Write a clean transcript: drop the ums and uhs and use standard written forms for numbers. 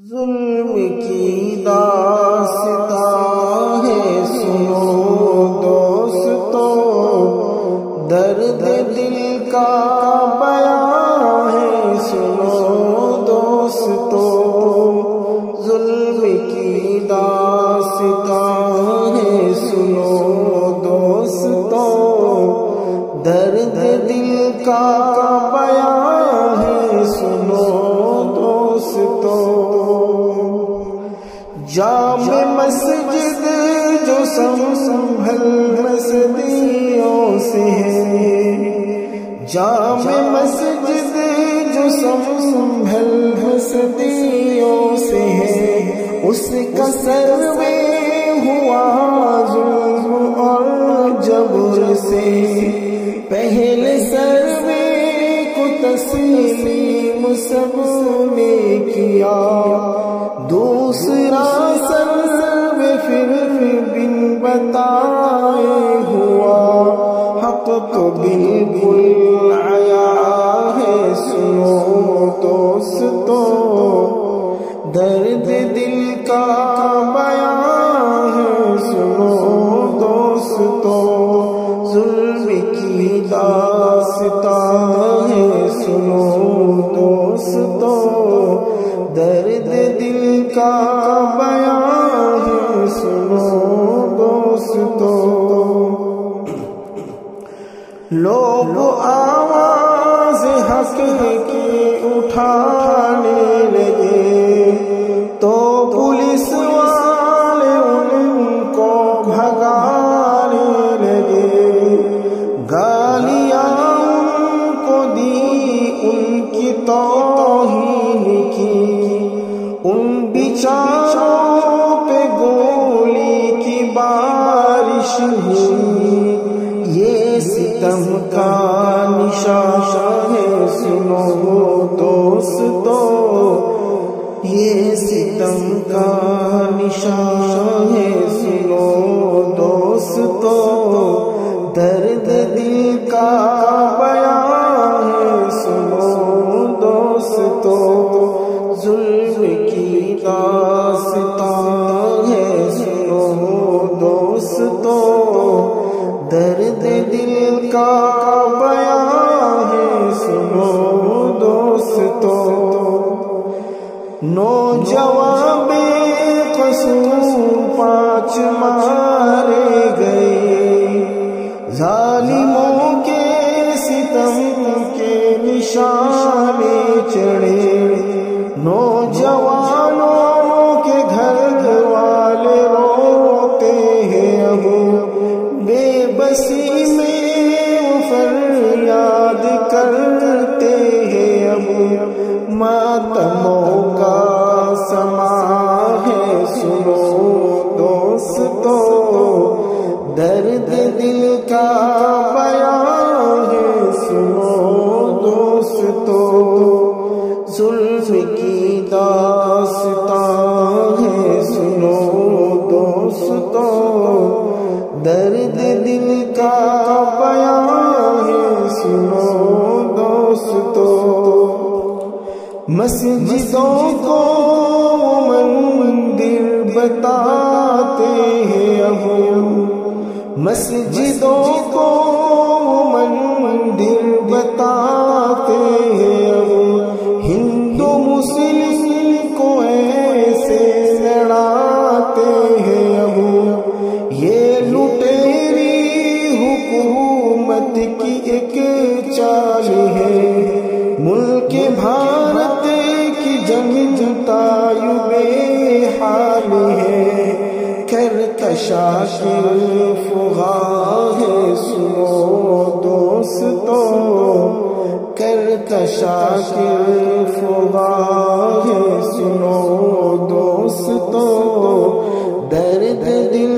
ظلم کی داستان ہے سنو دوستو، درد دل کا بیان ہے سنو دوستو، ظلم کی داستان ہے سنو دوستو، درد دل کا بیان ہے سنو دوستو۔ جامع مسجد جو سنبھل صدیوں سے ہے، جامع مسجد جو سنبھل صدیوں سے ہے، اس کا سروے ہوا ظلم اور جبر سے، پہلے سروے کو تسلیم سب نے کیا، دوسرا سروے پھر بن بتائے ہوا، حق تو بالکل عیاں ہے سنو دوستو، درد دل کا بیان ہے سنو دوستو، ظلم کی داستان ہے سنو دوستو، درد دل کا بیان ہے سنو دوستو۔ لوگ آواز حق کی اٹھانے لگے تو پولیس والے ان کو بھگانے لگے، گالیاں ان کو دی، ان کی توہین کی، ان بیچاروں پہ گولی کی بارش ہوئی، یہ ستم کا نشان ہے سنو دوستو، یہ ستم کا نشان ہے سنو دوستو، درد دل کا بیان ہے سنو دوستو، ظلم کی داستان ہے سنو دوستو، درد دل کا بیان ہے سنو دوستو۔ نوجوان بے قصور 5 مارے گئے، ظالموں کے ستم کے نشانے چڑھے، نوجوانوں کے گھر والے روتے ہیں اب، بے بسی میں وہ فریاد کرتے ہیں اب، ماتموں کا سما ہے سنو دوستو، درد دل کا بیان ہے سنو دوستو، ظلم کی داستان ہے سنو دوستو، درد دل کا بیان ہے سنو دوستو۔ مسجدوں کو مندر بتاتے ہیں اب، مسجدوں کو مندر بتاتے ہیں اب، ہندو مسلم کو ایسے لڑاتے ہیں اب، یہ لٹیری حکومت کی ایک چال ہے، ملک بھارت کی جنتا یوں بے حال ہے، کرکشا فغاں ہے سنو دوستو، کرکشا فغاں ہے سنو دوستو، درد دل